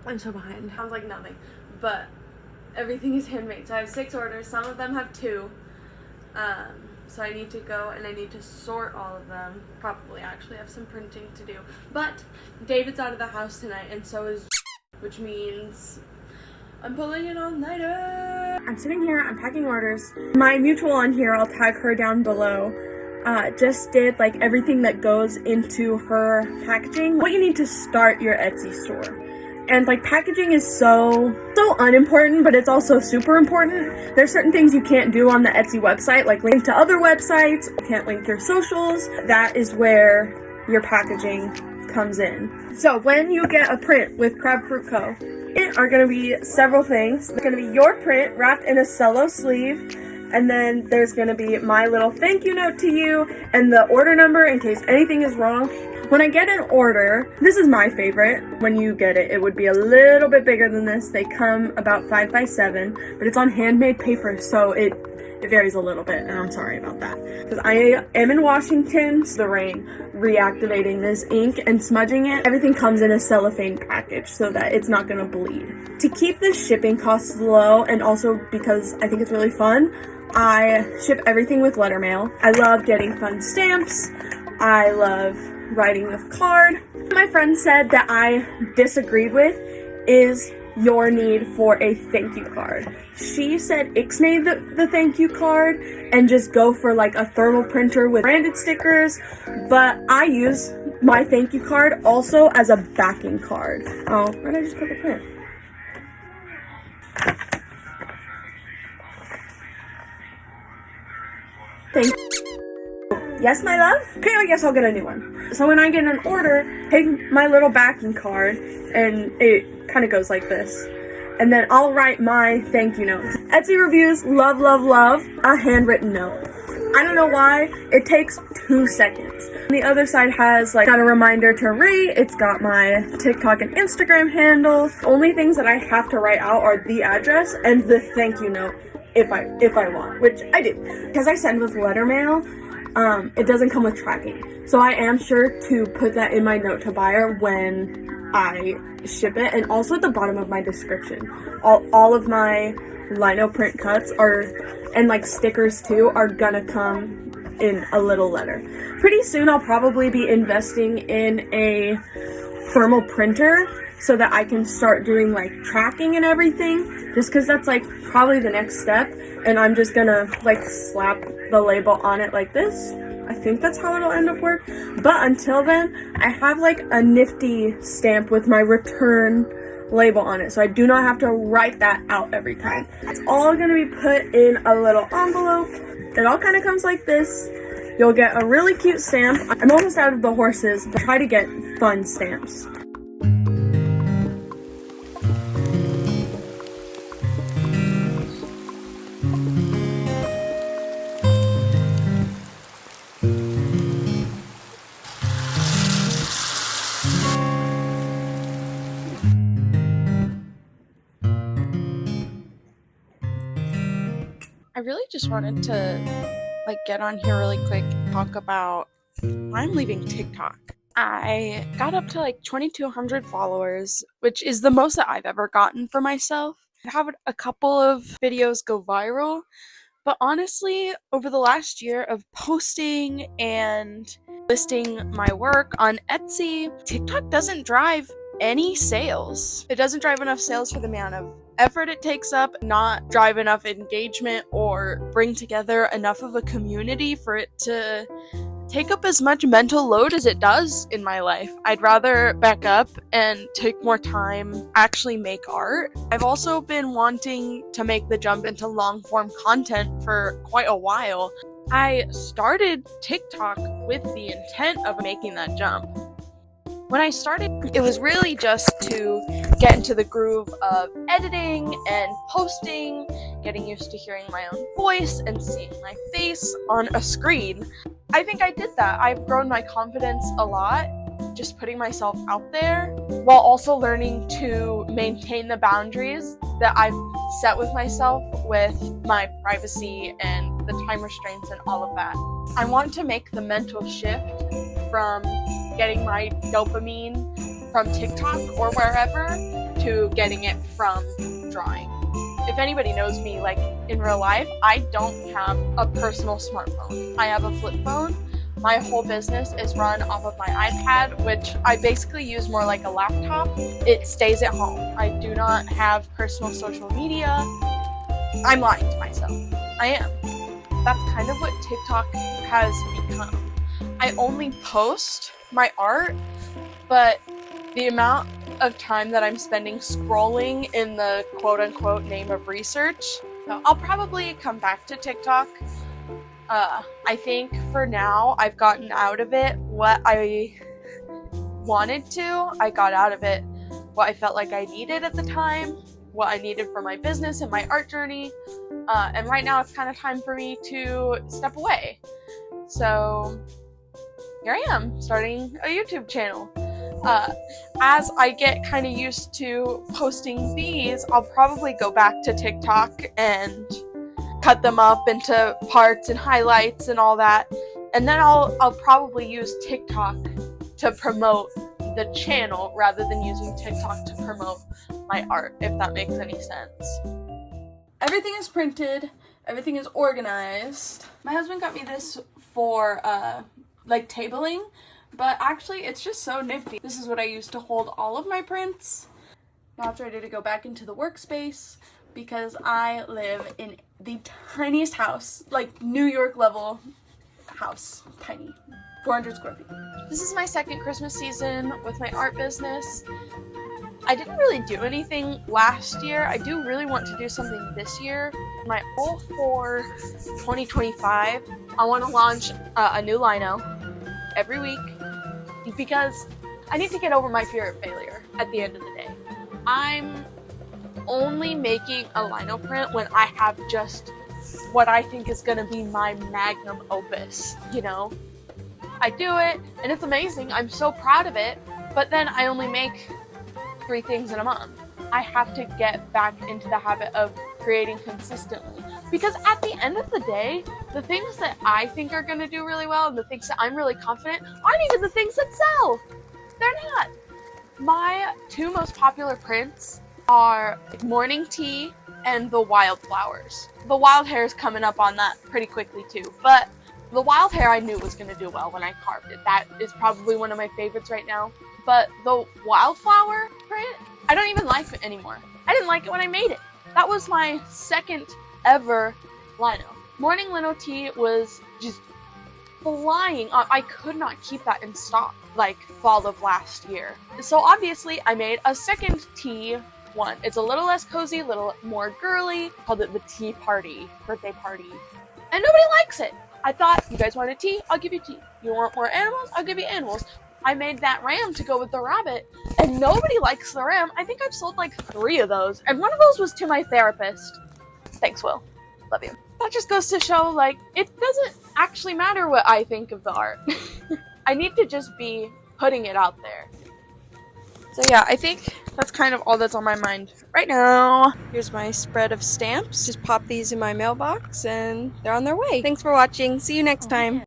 I'm so behind. Sounds like nothing, but everything is handmade. So I have 6 orders. Some of them have 2. So I need to go and I need to sort all of them. Probably actually have some printing to do. But David's out of the house tonight, and so is, which means I'm pulling an all-nighter. I'm sitting here, I'm packing orders. My mutual on here, I'll tag her down below, just did like everything that goes into her packaging. What you need to start your Etsy store. And like packaging is so unimportant, but it's also super important. There's certain things you can't do on the Etsy website, like link to other websites. You can't link your socials. That is where your packaging comes in. So when you get a print with Crab Fruit Co., it are going to be several things. It's going to be your print wrapped in a cello sleeve, and then there's going to be my little thank you note to you and the order number in case anything is wrong. When I get an order, this is my favorite. When you get it, it would be a little bit bigger than this. They come about 5 by 7, but it's on handmade paper, so it varies a little bit, and I'm sorry about that. Because I am in Washington, so the rain reactivating this ink and smudging it. Everything comes in a cellophane package so that it's not gonna bleed. To keep the shipping costs low, and also because I think it's really fun, I ship everything with letter mail. I love getting fun stamps. I love writing the card. My friend said that I disagreed with is your need for a thank you card. She said ixnay the thank you card and just go for like a thermal printer with branded stickers, but I use my thank you card also as a backing card. Oh, where did I just put the print? Thank you. Yes, my love? Okay, I guess I'll get a new one. So when I get an order, take my little backing card, and it kind of goes like this. And then I'll write my thank you notes. Etsy reviews, love, love, love, a handwritten note. I don't know why, it takes 2 seconds. The other side has like got a reminder to rate, it's got my TikTok and Instagram handle. Only things that I have to write out are the address and the thank you note if I want, which I do. Because I send with letter mail, it doesn't come with tracking. So I am sure to put that in my note to buyer when I ship it, and also at the bottom of my description. All of my lino print cuts are, and like stickers too, are gonna come in a little letter. Pretty soon I'll probably be investing in a thermal printer so that I can start doing like tracking and everything, just because that's like probably the next step. And I'm just gonna like slap the label on it like this. I think that's how it'll end up work. But until then, I have like a nifty stamp with my return label on it, so I do not have to write that out every time. It's all gonna be put in a little envelope. It all kind of comes like this. You'll get a really cute stamp. I'm almost out of the horses, but try to get fun stamps. I really just wanted to get on here really quick and talk about why I'm leaving TikTok. I got up to 2,200 followers, which is the most that I've ever gotten for myself. I have a couple of videos go viral, but honestly, over the last year of posting and listing my work on Etsy, TikTok doesn't drive any sales. It doesn't drive enough sales for the amount of effort it takes up, not drive enough engagement or bring together enough of a community for it to take up as much mental load as it does in my life. I'd rather back up and take more time, actually make art. I've also been wanting to make the jump into long form content for quite a while. I started TikTok with the intent of making that jump. When I started, it was really just to get into the groove of editing and posting, getting used to hearing my own voice and seeing my face on a screen. I think I did that. I've grown my confidence a lot, just putting myself out there, while also learning to maintain the boundaries that I've set with myself with my privacy and the time restraints and all of that. I want to make the mental shift from getting my dopamine from TikTok or wherever to getting it from drawing. If anybody knows me, like in real life, I don't have a personal smartphone. I have a flip phone. My whole business is run off of my iPad, which I basically use more like a laptop. It stays at home. I do not have personal social media. I'm lying to myself. I am. That's kind of what TikTok has become. I only post my art, but the amount of time that I'm spending scrolling in the quote-unquote name of research, I'll probably come back to TikTok. I think for now I've gotten out of it what I wanted to. I got out of it what I felt like I needed at the time, what I needed for my business and my art journey, and right now it's kind of time for me to step away. So here I am, starting a YouTube channel. As I get kind of used to posting these, I'll probably go back to TikTok and cut them up into parts and highlights and all that. And then I'll probably use TikTok to promote the channel rather than using TikTok to promote my art, if that makes any sense. Everything is printed, everything is organized. My husband got me this for like tabling, but actually it's just so nifty. This is what I use to hold all of my prints. Now it's ready to go back into the workspace because I live in the tiniest house, like New York level house, tiny, 400 square feet. This is my second Christmas season with my art business. I didn't really do anything last year. I do really want to do something this year. My goal for 2025, I want to launch a new lino every week because I need to get over my fear of failure at the end of the day. I'm only making a lino print when I have just what I think is going to be my magnum opus, you know? I do it, and it's amazing. I'm so proud of it, but then I only make 3 things in a month. I have to get back into the habit of creating consistently, because at the end of the day, the things that I think are going to do really well and the things that I'm really confident aren't even the things that sell. They're not. My 2 most popular prints are Morning Tea and the Wildflowers. The wild hair is coming up on that pretty quickly too, but the wild hair I knew was going to do well when I carved it. That is probably one of my favorites right now. But the wildflower print, I don't even like it anymore. I didn't like it when I made it. That was my second ever lino. Morning Lino Tea was just flying. I could not keep that in stock like fall of last year. So obviously I made a second tea one. It's a little less cozy, a little more girly. Called it the tea party, birthday party. And nobody likes it. I thought, you guys want a tea? I'll give you tea. You want more animals? I'll give you animals. I made that ram to go with the rabbit, and nobody likes the ram. I think I've sold like 3 of those, and one of those was to my therapist. Thanks, Will. Love you. That just goes to show, like, it doesn't actually matter what I think of the art. I need to just be putting it out there. So yeah, I think that's kind of all that's on my mind right now. Here's my spread of stamps. Just pop these in my mailbox and they're on their way. Thanks for watching. See you next time.